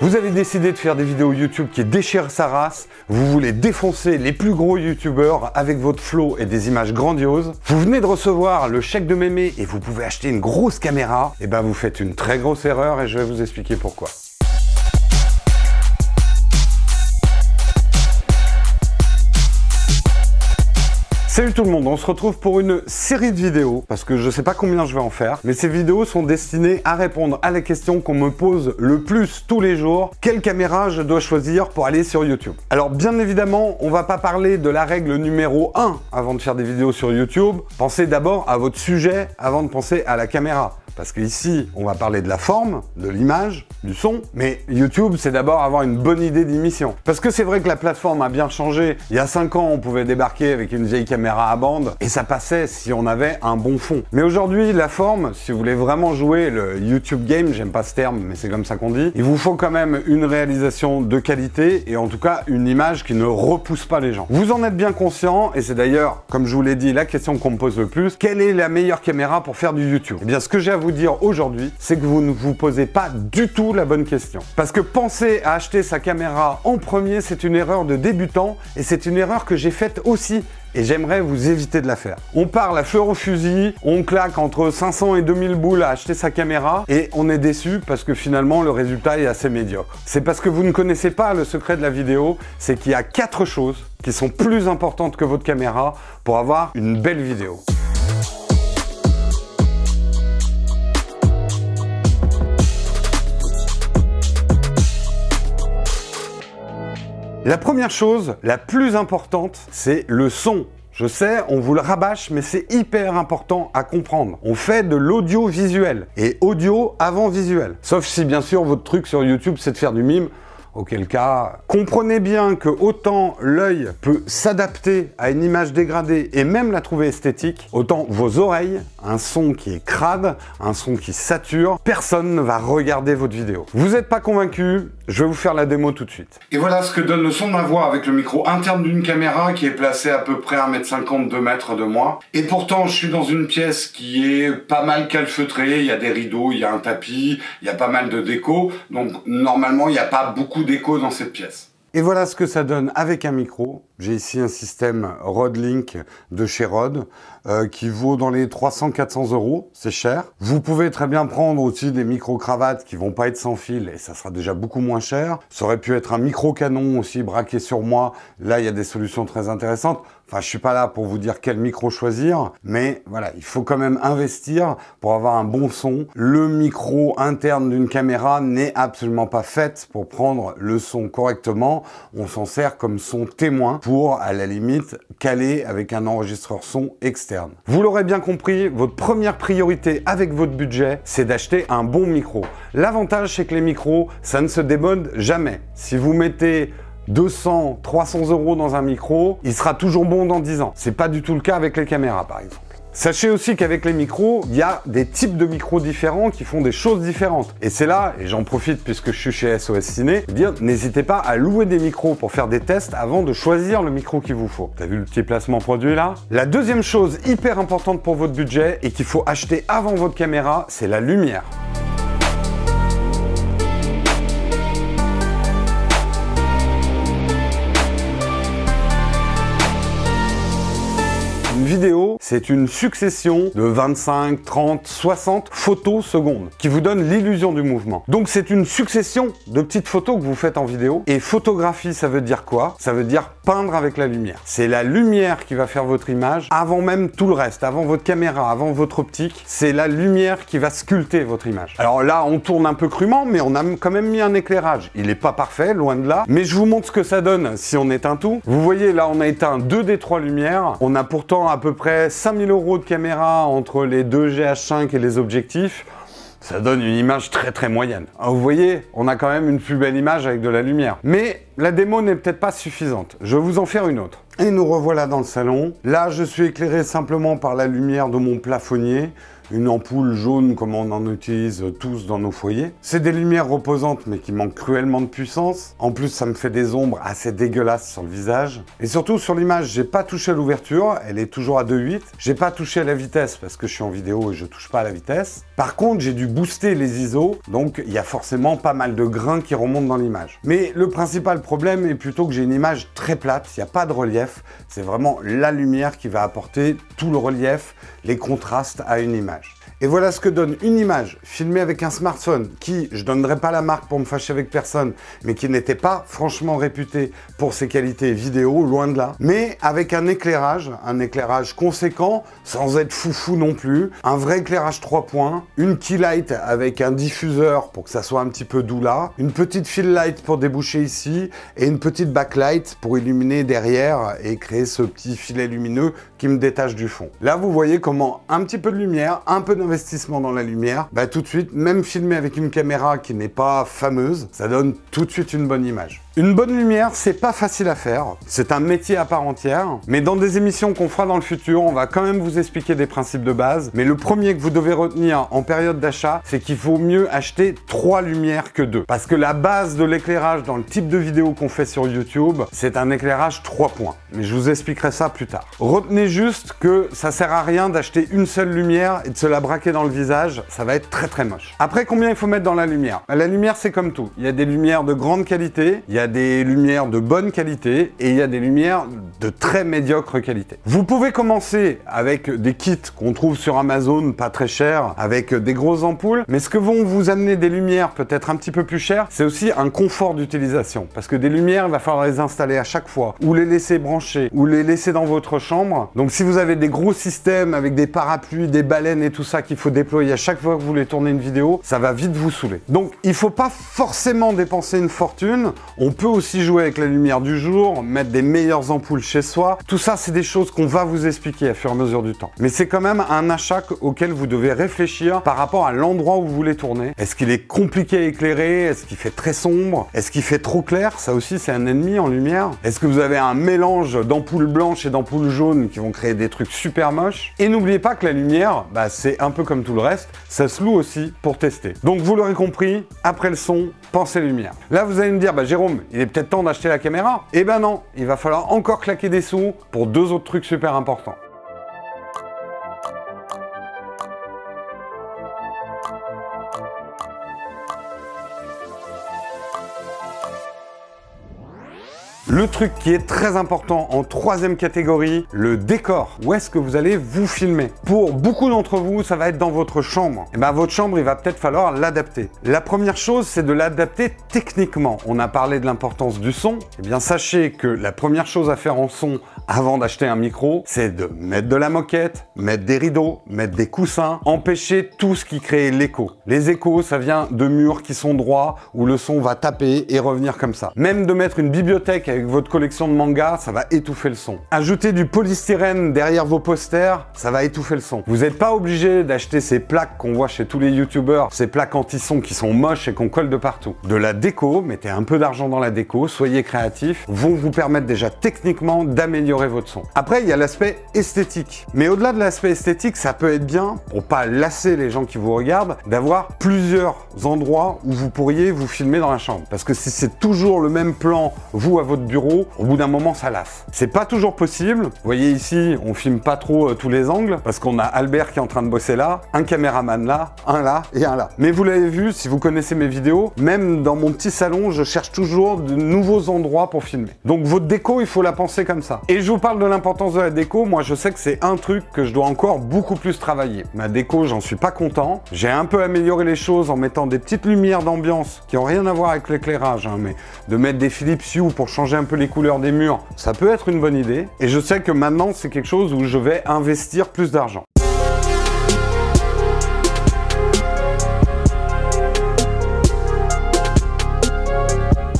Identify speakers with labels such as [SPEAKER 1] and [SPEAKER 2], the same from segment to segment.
[SPEAKER 1] Vous avez décidé de faire des vidéos YouTube qui déchirent sa race, vous voulez défoncer les plus gros YouTubeurs avec votre flow et des images grandioses, vous venez de recevoir le chèque de mémé et vous pouvez acheter une grosse caméra, et ben vous faites une très grosse erreur et je vais vous expliquer pourquoi. Salut tout le monde, on se retrouve pour une série de vidéos, parce que je sais pas combien je vais en faire, mais ces vidéos sont destinées à répondre à la question qu'on me pose le plus tous les jours, quelle caméra je dois choisir pour aller sur YouTube? Alors bien évidemment, on va pas parler de la règle numéro 1 avant de faire des vidéos sur YouTube, pensez d'abord à votre sujet avant de penser à la caméra. Parce qu'ici, on va parler de la forme, de l'image, du son, mais YouTube, c'est d'abord avoir une bonne idée d'émission. Parce que c'est vrai que la plateforme a bien changé. Il y a 5 ans, on pouvait débarquer avec une vieille caméra à bande, et ça passait si on avait un bon fond. Mais aujourd'hui, la forme, si vous voulez vraiment jouer le YouTube game, j'aime pas ce terme, mais c'est comme ça qu'on dit, il vous faut quand même une réalisation de qualité, et en tout cas, une image qui ne repousse pas les gens. Vous en êtes bien conscient, et c'est d'ailleurs, comme je vous l'ai dit, la question qu'on me pose le plus, quelle est la meilleure caméra pour faire du YouTube? Eh bien, ce que j'ai à vous dire aujourd'hui, c'est que vous ne vous posez pas du tout la bonne question. Parce que penser à acheter sa caméra en premier, c'est une erreur de débutant et c'est une erreur que j'ai faite aussi. Et j'aimerais vous éviter de la faire. On part à feu au fusil, on claque entre 500 et 2000 boules à acheter sa caméra et on est déçu parce que finalement le résultat est assez médiocre. C'est parce que vous ne connaissez pas le secret de la vidéo, c'est qu'il y a 4 choses qui sont plus importantes que votre caméra pour avoir une belle vidéo. La première chose, la plus importante, c'est le son. Je sais, on vous le rabâche, mais c'est hyper important à comprendre. On fait de l'audiovisuel, et audio avant visuel. Sauf si, bien sûr, votre truc sur YouTube, c'est de faire du mime. Auquel cas, comprenez bien que autant l'œil peut s'adapter à une image dégradée et même la trouver esthétique, autant vos oreilles, un son qui est crade, un son qui sature, personne ne va regarder votre vidéo. Vous n'êtes pas convaincu? Je vais vous faire la démo tout de suite. Et voilà ce que donne le son de ma voix avec le micro interne d'une caméra qui est placé à peu près 1,50 m, 2 mètres de moi. Et pourtant, je suis dans une pièce qui est pas mal calfeutrée, il y a des rideaux, il y a un tapis, il y a pas mal de déco, donc normalement il n'y a pas beaucoup d'écho dans cette pièce. Et voilà ce que ça donne avec un micro. J'ai ici un système Rode Link de chez Rode qui vaut dans les 300-400 €, c'est cher. Vous pouvez très bien prendre aussi des micro-cravates qui vont pas être sans fil et ça sera déjà beaucoup moins cher. Ça aurait pu être un micro-canon aussi braqué sur moi. Là, il y a des solutions très intéressantes. Enfin, je suis pas là pour vous dire quel micro choisir, mais voilà, il faut quand même investir pour avoir un bon son. Le micro interne d'une caméra n'est absolument pas fait pour prendre le son correctement. On s'en sert comme son témoin pour, à la limite, caler avec un enregistreur son externe. Vous l'aurez bien compris, votre première priorité avec votre budget, c'est d'acheter un bon micro. L'avantage, c'est que les micros, ça ne se démode jamais. Si vous mettez 200, 300 € dans un micro, il sera toujours bon dans 10 ans. C'est pas du tout le cas avec les caméras, par exemple. Sachez aussi qu'avec les micros, il y a des types de micros différents qui font des choses différentes. Et c'est là, et j'en profite puisque je suis chez SOS Ciné, de dire n'hésitez pas à louer des micros pour faire des tests avant de choisir le micro qu'il vous faut. T'as vu le petit placement produit là? La deuxième chose hyper importante pour votre budget et qu'il faut acheter avant votre caméra, c'est la lumière. Une vidéo, c'est une succession de 25, 30, 60 photos secondes qui vous donne l'illusion du mouvement. Donc c'est une succession de petites photos que vous faites en vidéo. Et photographie, ça veut dire quoi? Ça veut dire peindre avec la lumière. C'est la lumière qui va faire votre image avant même tout le reste, avant votre caméra, avant votre optique. C'est la lumière qui va sculpter votre image. Alors là, on tourne un peu crûment, mais on a quand même mis un éclairage. Il n'est pas parfait, loin de là, mais je vous montre ce que ça donne si on éteint tout. Vous voyez, là, on a éteint 2 des 3 lumières. On a pourtant à peu près 5000 € de caméra entre les 2 GH5 et les objectifs. Ça donne une image très moyenne. Alors vous voyez, on a quand même une plus belle image avec de la lumière. Mais la démo n'est peut-être pas suffisante. Je vais vous en faire une autre. Et nous revoilà dans le salon. Là, je suis éclairé simplement par la lumière de mon plafonnier. une ampoule jaune comme on en utilise tous dans nos foyers. C'est des lumières reposantes mais qui manquent cruellement de puissance. En plus, ça me fait des ombres assez dégueulasses sur le visage. Et surtout sur l'image, j'ai pas touché à l'ouverture, elle est toujours à 2.8. J'ai pas touché à la vitesse parce que je suis en vidéo et je touche pas à la vitesse. Par contre, j'ai dû booster les ISO, donc il y a forcément pas mal de grains qui remontent dans l'image. Mais le principal problème est plutôt que j'ai une image très plate, il n'y a pas de relief, c'est vraiment la lumière qui va apporter tout le relief, les contrastes à une image. Et voilà ce que donne une image filmée avec un smartphone qui, je donnerai pas la marque pour me fâcher avec personne, mais qui n'était pas franchement réputé pour ses qualités vidéo, loin de là, mais avec un éclairage conséquent, sans être foufou non plus, un vrai éclairage 3 points, une key light avec un diffuseur pour que ça soit un petit peu doux là, une petite fill light pour déboucher ici, et une petite backlight pour illuminer derrière et créer ce petit filet lumineux qui me détache du fond. Là, vous voyez comment un petit peu de lumière, un peu d'investissement dans la lumière, bah tout de suite, même filmé avec une caméra qui n'est pas fameuse, ça donne tout de suite une bonne image. Une bonne lumière, c'est pas facile à faire, c'est un métier à part entière, mais dans des émissions qu'on fera dans le futur, on va quand même vous expliquer des principes de base, mais le premier que vous devez retenir en période d'achat, c'est qu'il faut mieux acheter 3 lumières que 2. Parce que la base de l'éclairage dans le type de vidéo qu'on fait sur YouTube, c'est un éclairage 3 points. Mais je vous expliquerai ça plus tard. Retenez juste que ça sert à rien d'acheter une seule lumière et de se la braquer dans le visage, ça va être très très moche. Après, combien il faut mettre dans la lumière? La lumière, c'est comme tout. Il y a des lumières de grande qualité, il y a des lumières de bonne qualité et il y a des lumières de très médiocre qualité. Vous pouvez commencer avec des kits qu'on trouve sur Amazon, pas très chers, avec des grosses ampoules, mais ce que vont vous amener des lumières peut-être un petit peu plus chères, c'est aussi un confort d'utilisation. Parce que des lumières, il va falloir les installer à chaque fois, ou les laisser brancher, ou les laisser dans votre chambre. Donc si vous avez des gros systèmes avec des parapluies, des baleines et tout ça qu'il faut déployer à chaque fois que vous voulez tourner une vidéo, ça va vite vous saouler. Donc il faut pas forcément dépenser une fortune, on peut aussi jouer avec la lumière du jour, mettre des meilleures ampoules chez soi. Tout ça, c'est des choses qu'on va vous expliquer à fur et à mesure du temps. Mais c'est quand même un achat auquel vous devez réfléchir par rapport à l'endroit où vous voulez tourner. Est-ce qu'il est compliqué à éclairer? Est-ce qu'il fait très sombre? Est-ce qu'il fait trop clair? Ça aussi, c'est un ennemi en lumière. Est-ce que vous avez un mélange d'ampoules blanches et d'ampoules jaunes qui vont créer des trucs super moches? Et n'oubliez pas que la lumière, bah, c'est un peu comme tout le reste, ça se loue aussi pour tester. Donc vous l'aurez compris, après le son, pensez lumière. Là, vous allez me dire, bah Jérôme, il est peut-être temps d'acheter la caméra. Eh ben non, il va falloir encore claquer des sous pour 2 autres trucs super importants. Le truc qui est très important en 3e catégorie, le décor. Où est-ce que vous allez vous filmer? Pour beaucoup d'entre vous, ça va être dans votre chambre. Et bien votre chambre, il va peut-être falloir l'adapter. La première chose, c'est de l'adapter techniquement. On a parlé de l'importance du son. Eh bien sachez que la première chose à faire en son avant d'acheter un micro, c'est de mettre de la moquette, mettre des rideaux, mettre des coussins, empêcher tout ce qui crée l'écho. Les échos, ça vient de murs qui sont droits, où le son va taper et revenir comme ça. Même de mettre une bibliothèque avec votre collection de mangas, ça va étouffer le son. Ajouter du polystyrène derrière vos posters, ça va étouffer le son. Vous n'êtes pas obligé d'acheter ces plaques qu'on voit chez tous les youtubeurs, ces plaques anti-son qui sont moches et qu'on colle de partout. De la déco, mettez un peu d'argent dans la déco, soyez créatifs, vont vous permettre déjà techniquement d'améliorer votre son. Après, il y a l'aspect esthétique. Mais au-delà de l'aspect esthétique, ça peut être bien, pour pas lasser les gens qui vous regardent, d'avoir plusieurs endroits où vous pourriez vous filmer dans la chambre. Parce que si c'est toujours le même plan, vous à votre bureau, au bout d'un moment, ça lasse. C'est pas toujours possible. Vous voyez ici, on filme pas trop tous les angles, parce qu'on a Albert qui est en train de bosser là, un caméraman là, un là et un là. Mais vous l'avez vu, si vous connaissez mes vidéos, même dans mon petit salon, je cherche toujours de nouveaux endroits pour filmer. Donc votre déco, il faut la penser comme ça. Et je vous parle de l'importance de la déco, moi je sais que c'est un truc que je dois encore beaucoup plus travailler. Ma déco, j'en suis pas content. J'ai un peu amélioré les choses en mettant des petites lumières d'ambiance qui ont rien à voir avec l'éclairage, hein, mais de mettre des Philips Hue pour changer un peu les couleurs des murs, ça peut être une bonne idée. Et je sais que maintenant, c'est quelque chose où je vais investir plus d'argent.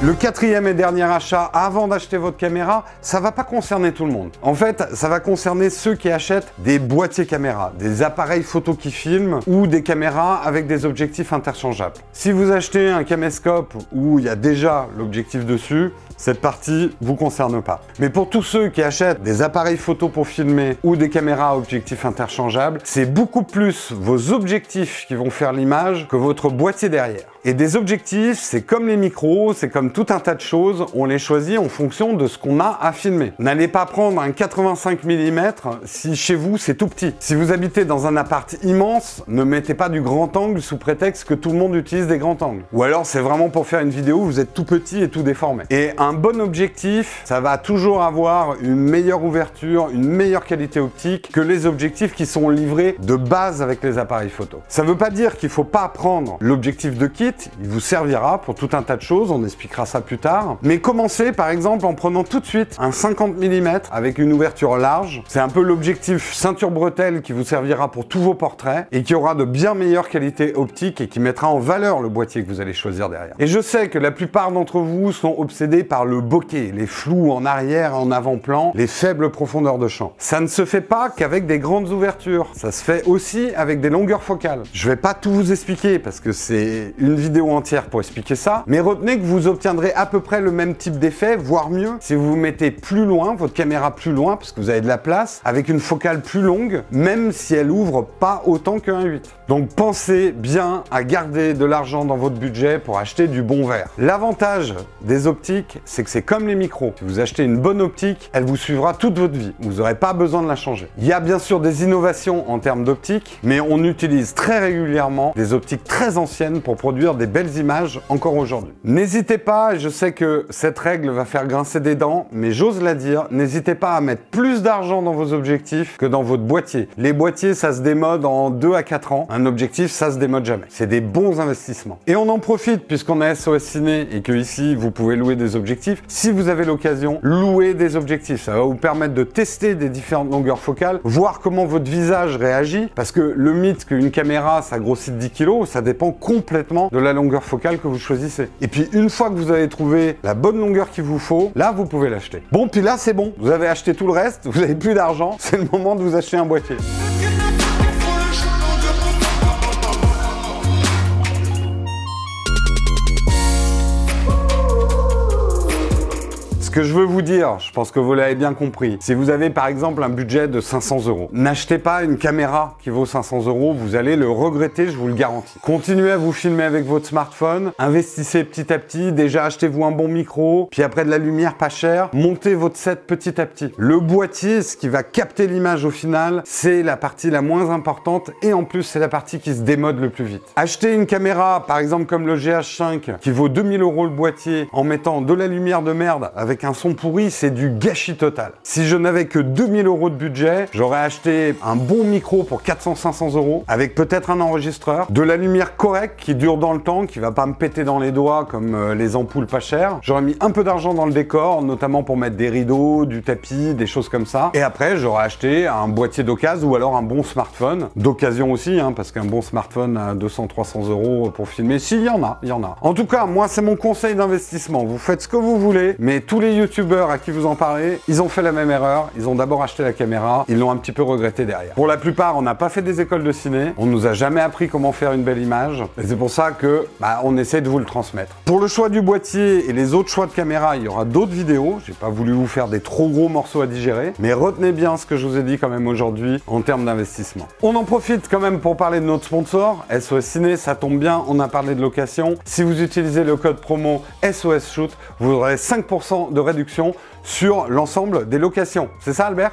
[SPEAKER 1] Le quatrième et dernier achat avant d'acheter votre caméra, ça va pas concerner tout le monde. En fait, ça va concerner ceux qui achètent des boîtiers caméra, des appareils photo qui filment ou des caméras avec des objectifs interchangeables. Si vous achetez un caméscope où il y a déjà l'objectif dessus, cette partie vous concerne pas. Mais pour tous ceux qui achètent des appareils photo pour filmer ou des caméras à objectifs interchangeables, c'est beaucoup plus vos objectifs qui vont faire l'image que votre boîtier derrière. Et des objectifs, c'est comme les micros, c'est comme tout un tas de choses, on les choisit en fonction de ce qu'on a à filmer. N'allez pas prendre un 85 mm si chez vous c'est tout petit. Si vous habitez dans un appart immense, ne mettez pas du grand angle sous prétexte que tout le monde utilise des grands angles. Ou alors c'est vraiment pour faire une vidéo où vous êtes tout petit et tout déformé. Et un bon objectif, ça va toujours avoir une meilleure ouverture, une meilleure qualité optique que les objectifs qui sont livrés de base avec les appareils photo. Ça ne veut pas dire qu'il ne faut pas prendre l'objectif de kit, il vous servira pour tout un tas de choses, on expliquera ça plus tard. Mais commencez par exemple en prenant tout de suite un 50 mm avec une ouverture large. C'est un peu l'objectif ceinture bretelle qui vous servira pour tous vos portraits et qui aura de bien meilleures qualités optiques et qui mettra en valeur le boîtier que vous allez choisir derrière. Et je sais que la plupart d'entre vous sont obsédés par le bokeh, les flous en arrière, en avant-plan, les faibles profondeurs de champ. Ça ne se fait pas qu'avec des grandes ouvertures, ça se fait aussi avec des longueurs focales. Je vais pas tout vous expliquer parce que c'est une vidéo entière pour expliquer ça, mais retenez que vous obtiendrez à peu près le même type d'effet, voire mieux, si vous vous mettez plus loin, votre caméra plus loin, parce que vous avez de la place, avec une focale plus longue, même si elle ouvre pas autant que 1.8. Donc pensez bien à garder de l'argent dans votre budget pour acheter du bon verre. L'avantage des optiques, c'est que c'est comme les micros. Si vous achetez une bonne optique, elle vous suivra toute votre vie. Vous n'aurez pas besoin de la changer. Il y a bien sûr des innovations en termes d'optique, mais on utilise très régulièrement des optiques très anciennes pour produire des belles images encore aujourd'hui. N'hésitez pas, et je sais que cette règle va faire grincer des dents, mais j'ose la dire, n'hésitez pas à mettre plus d'argent dans vos objectifs que dans votre boîtier. Les boîtiers, ça se démode en 2 à 4 ans. Un objectif, ça se démode jamais. C'est des bons investissements. Et on en profite, puisqu'on a SOS Ciné et que ici, vous pouvez louer des objectifs. Si vous avez l'occasion, louez des objectifs. Ça va vous permettre de tester des différentes longueurs focales, voir comment votre visage réagit, parce que le mythe qu'une caméra, ça grossit de 10 kg, ça dépend complètement de la longueur focale que vous choisissez. Et puis, une fois que vous avez trouvé la bonne longueur qu'il vous faut, là, vous pouvez l'acheter. Bon, puis là, c'est bon. Vous avez acheté tout le reste, vous n'avez plus d'argent, c'est le moment de vous acheter un boîtier. Ce que je veux vous dire, je pense que vous l'avez bien compris, si vous avez par exemple un budget de 500 €, n'achetez pas une caméra qui vaut 500 €, vous allez le regretter, je vous le garantis. Continuez à vous filmer avec votre smartphone, investissez petit à petit, déjà achetez-vous un bon micro, puis après de la lumière pas chère, montez votre set petit à petit. Le boîtier, ce qui va capter l'image au final, c'est la partie la moins importante et en plus c'est la partie qui se démode le plus vite. Achetez une caméra, par exemple comme le GH5, qui vaut 2000 € le boîtier, en mettant de la lumière de merde avec un son pourri, c'est du gâchis total. Si je n'avais que 2000 € de budget, j'aurais acheté un bon micro pour 400-500 € avec peut-être un enregistreur, de la lumière correcte qui dure dans le temps, qui va pas me péter dans les doigts comme les ampoules pas chères. J'aurais mis un peu d'argent dans le décor, notamment pour mettre des rideaux, du tapis, des choses comme ça. Et après, j'aurais acheté un boîtier d'occasion ou alors un bon smartphone. D'occasion aussi, hein, parce qu'un bon smartphone à 200-300 € pour filmer, si, il y en a. En tout cas, moi, c'est mon conseil d'investissement. Vous faites ce que vous voulez, mais tous les youtubeurs à qui vous en parlez, ils ont fait la même erreur. Ils ont d'abord acheté la caméra, ils l'ont un petit peu regretté derrière. Pour la plupart, on n'a pas fait des écoles de ciné, on nous a jamais appris comment faire une belle image, et c'est pour ça que on essaie de vous le transmettre. Pour le choix du boîtier et les autres choix de caméra, il y aura d'autres vidéos. J'ai pas voulu vous faire des trop gros morceaux à digérer, mais retenez bien ce que je vous ai dit quand même aujourd'hui en termes d'investissement. On en profite quand même pour parler de notre sponsor, SOS Ciné, ça tombe bien, on a parlé de location. Si vous utilisez le code promo SOS Shoot, vous aurez 5% de réduction sur l'ensemble des locations. C'est ça, Albert?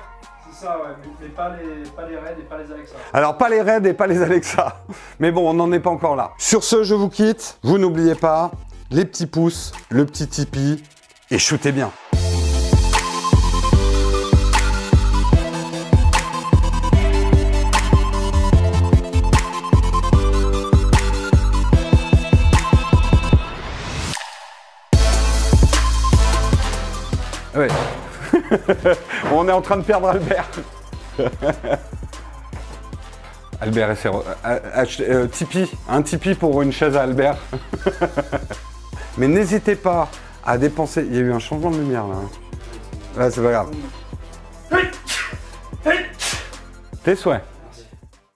[SPEAKER 2] C'est ça, ouais, mais pas les Red et pas les Alexa.
[SPEAKER 1] Alors, pas les Red et pas les Alexa. Mais bon, on n'en est pas encore là. Sur ce, je vous quitte. Vous n'oubliez pas, les petits pouces, le petit Tipeee, et shootez bien. Ouais. On est en train de perdre Albert. Albert Tipeee, un Tipeee pour une chaise à Albert. Mais n'hésitez pas à dépenser. Il y a eu un changement de lumière là. Là, c'est pas grave. Tes souhaits.